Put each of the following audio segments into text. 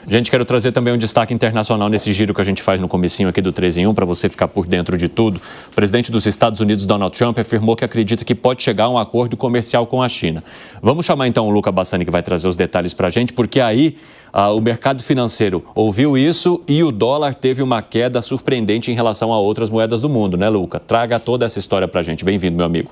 Gente, quero trazer também um destaque internacional nesse giro que a gente faz no comecinho aqui do 3 em 1, para você ficar por dentro de tudo. O presidente dos Estados Unidos, Donald Trump, afirmou que acredita que pode chegar a um acordo comercial com a China. Vamos chamar então o Luca Bassani, que vai trazer os detalhes para a gente, porque aí o mercado financeiro ouviu isso e o dólar teve uma queda surpreendente em relação a outras moedas do mundo, né, Luca? Traga toda essa história para a gente. Bem-vindo, meu amigo.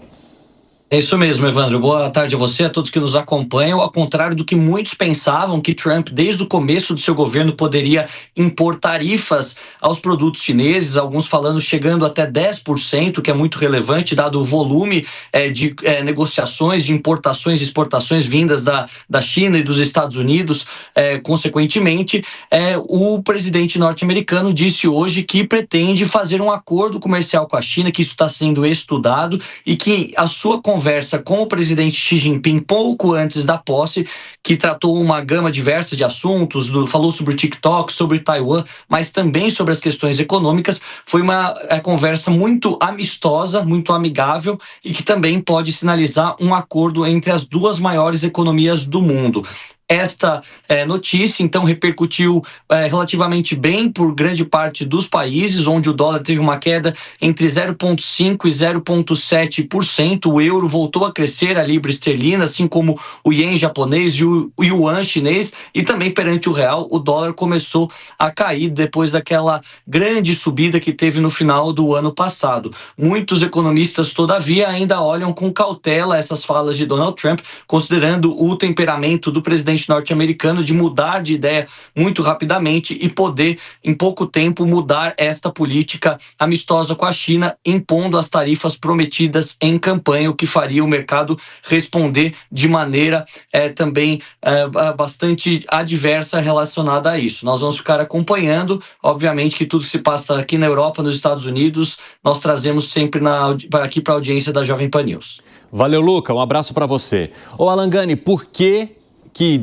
É isso mesmo, Evandro. Boa tarde a você, a todos que nos acompanham. Ao contrário do que muitos pensavam, que Trump, desde o começo do seu governo, poderia impor tarifas aos produtos chineses, alguns falando chegando até 10%, que é muito relevante, dado o volume de negociações, de importações e exportações vindas da China e dos Estados Unidos. Consequentemente, o presidente norte-americano disse hoje que pretende fazer um acordo comercial com a China, que isso está sendo estudado e que a sua conversa com o presidente Xi Jinping pouco antes da posse, que tratou uma gama diversa de assuntos, falou sobre o TikTok, sobre Taiwan, mas também sobre as questões econômicas. Foi uma conversa muito amistosa, muito amigável e que também pode sinalizar um acordo entre as duas maiores economias do mundo. Esta notícia, então, repercutiu relativamente bem por grande parte dos países, onde o dólar teve uma queda entre 0,5% e 0,7%. O euro voltou a crescer, a libra esterlina, assim como o ien japonês e o yuan chinês. E também perante o real, o dólar começou a cair depois daquela grande subida que teve no final do ano passado. Muitos economistas, todavia, ainda olham com cautela essas falas de Donald Trump, considerando o temperamento do presidente norte-americano de mudar de ideia muito rapidamente e poder, em pouco tempo, mudar esta política amistosa com a China, impondo as tarifas prometidas em campanha, o que faria o mercado responder de maneira também bastante adversa relacionada a isso. Nós vamos ficar acompanhando, obviamente que tudo que se passa aqui na Europa, nos Estados Unidos, nós trazemos sempre aqui para a audiência da Jovem Pan News. Valeu, Luca, um abraço para você. Ô Alangani, por que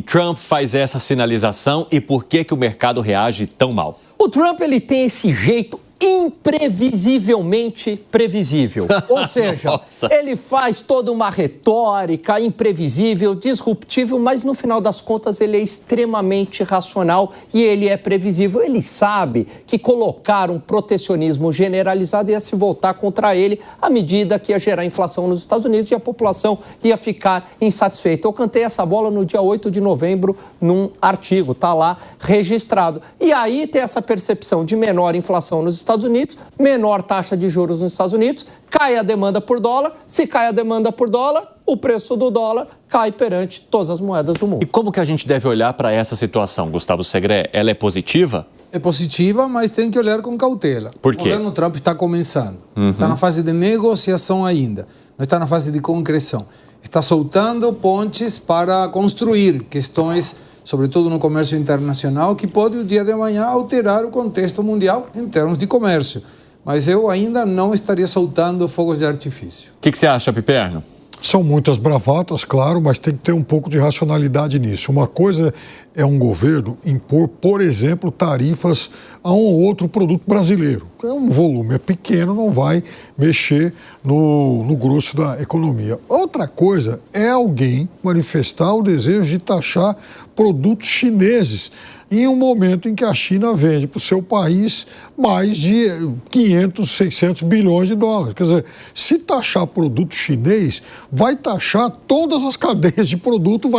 Trump faz essa sinalização e por que o mercado reage tão mal? O Trump, ele tem esse jeito imprevisivelmente previsível. Ou seja, ele faz toda uma retórica imprevisível, disruptível, mas no final das contas ele é extremamente racional e ele é previsível. Ele sabe que colocar um protecionismo generalizado ia se voltar contra ele à medida que ia gerar inflação nos Estados Unidos e a população ia ficar insatisfeita. Eu cantei essa bola no dia 8 de novembro num artigo, tá lá registrado. E aí tem essa percepção de menor inflação nos Estados Unidos, menor taxa de juros nos Estados Unidos, cai a demanda por dólar, se cai a demanda por dólar, o preço do dólar cai perante todas as moedas do mundo. E como que a gente deve olhar para essa situação, Gustavo Segré? Ela é positiva? É positiva, mas tem que olhar com cautela. Por quê? O governo Trump está começando, está na fase de negociação ainda, não está na fase de concreção. Está soltando pontes para construir questões, sobretudo no comércio internacional, que pode, o dia de amanhã, alterar o contexto mundial em termos de comércio. Mas eu ainda não estaria soltando fogos de artifício. O que você acha, Piperno? São muitas bravatas, claro, mas tem que ter um pouco de racionalidade nisso. Uma coisa é um governo impor, por exemplo, tarifas a um ou outro produto brasileiro. É um volume, é pequeno, não vai mexer no grosso da economia. Outra coisa é alguém manifestar o desejo de taxar produtos chineses em um momento em que a China vende para o seu país mais de 500, 600 bilhões de dólares. Quer dizer, se taxar produto chinês, vai taxar todas as cadeias de produto,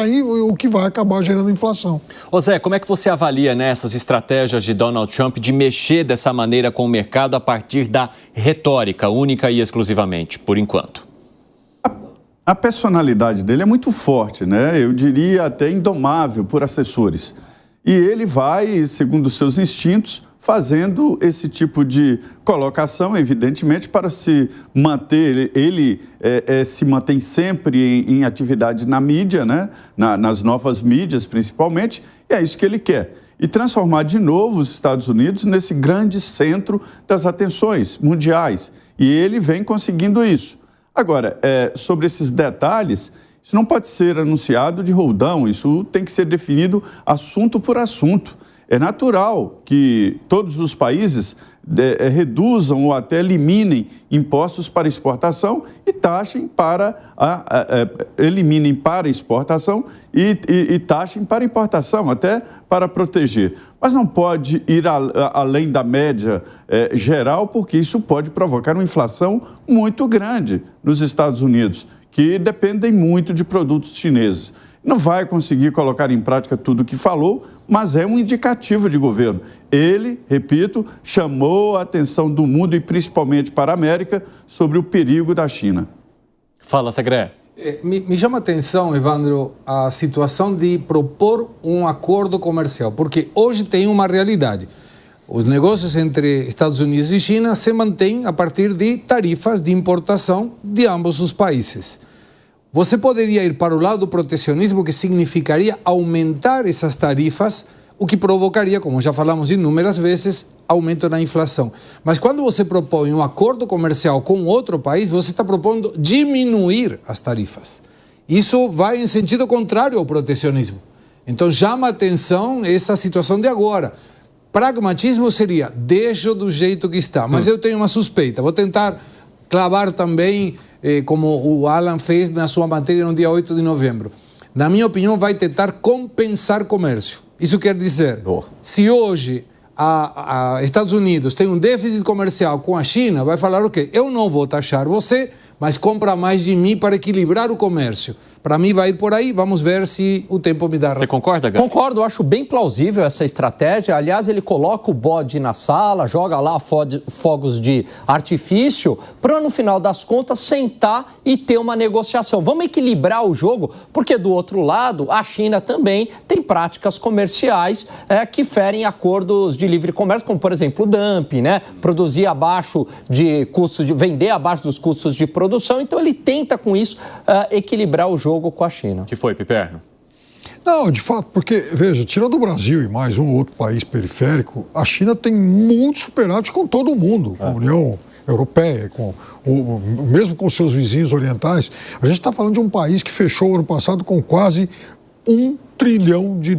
o que vai acabar gerando inflação. Ô Zé, como é que você avalia, né, essas estratégias de Donald Trump de mexer dessa maneira com o mercado a partir da retórica, única e exclusivamente, por enquanto? A personalidade dele é muito forte, né? Eu diria até indomável por assessores. E ele vai, segundo os seus instintos, fazendo esse tipo de colocação, evidentemente, para se manter. Ele se mantém sempre em atividade na mídia, né? Nas novas mídias, principalmente, e é isso que ele quer. E transformar de novo os Estados Unidos nesse grande centro das atenções mundiais. E ele vem conseguindo isso. Agora, sobre esses detalhes, isso não pode ser anunciado de roldão, isso tem que ser definido assunto por assunto. É natural que todos os países reduzam ou até eliminem impostos para exportação e taxem para eliminem para exportação e taxem para importação, até para proteger. Mas não pode ir além da média geral, porque isso pode provocar uma inflação muito grande nos Estados Unidos, que dependem muito de produtos chineses. Não vai conseguir colocar em prática tudo o que falou, mas é um indicativo de governo. Ele, repito, chamou a atenção do mundo e principalmente para a América sobre o perigo da China. Fala, Segré. Me chama a atenção, Evandro, a situação de propor um acordo comercial, porque hoje tem uma realidade. Os negócios entre Estados Unidos e China se mantêm a partir de tarifas de importação de ambos os países. Você poderia ir para o lado do protecionismo, que significaria aumentar essas tarifas, o que provocaria, como já falamos inúmeras vezes, aumento na inflação. Mas quando você propõe um acordo comercial com outro país, você está propondo diminuir as tarifas. Isso vai em sentido contrário ao protecionismo. Então chama a atenção essa situação de agora. Pragmatismo seria, deixa do jeito que está, mas eu tenho uma suspeita, vou tentar clavar também, como o Alan fez na sua matéria no dia 8 de novembro. Na minha opinião, vai tentar compensar comércio. Isso quer dizer, se hoje Estados Unidos tem um déficit comercial com a China, vai falar o quê? Eu não vou taxar você, mas compra mais de mim para equilibrar o comércio. Para mim vai ir por aí, vamos ver se o tempo me dá razão. Você concorda, Gato? Concordo, acho bem plausível essa estratégia. Aliás, ele coloca o bode na sala, joga lá fogos de artifício, para no final das contas sentar e ter uma negociação. Vamos equilibrar o jogo, porque do outro lado, a China também tem práticas comerciais que ferem acordos de livre comércio, como por exemplo o dumping, né? Produzir abaixo de custos, vender abaixo dos custos de produção. Então ele tenta com isso equilibrar o jogo com a China. Que foi, Piperno? Não, de fato, porque, veja, tirando o Brasil e mais um ou outro país periférico, a China tem muito superávit com todo mundo, com a União Europeia, mesmo com seus vizinhos orientais. A gente está falando de um país que fechou o ano passado com quase $1 trilhão de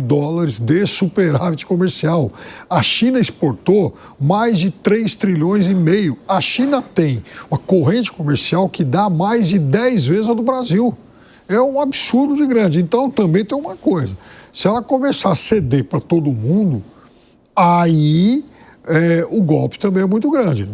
superávit comercial. A China exportou mais de 3,5 trilhões. A China tem uma corrente comercial que dá mais de 10 vezes a do Brasil. É um absurdo de grande. Então, também tem uma coisa. Se ela começar a ceder para todo mundo, aí o golpe também é muito grande.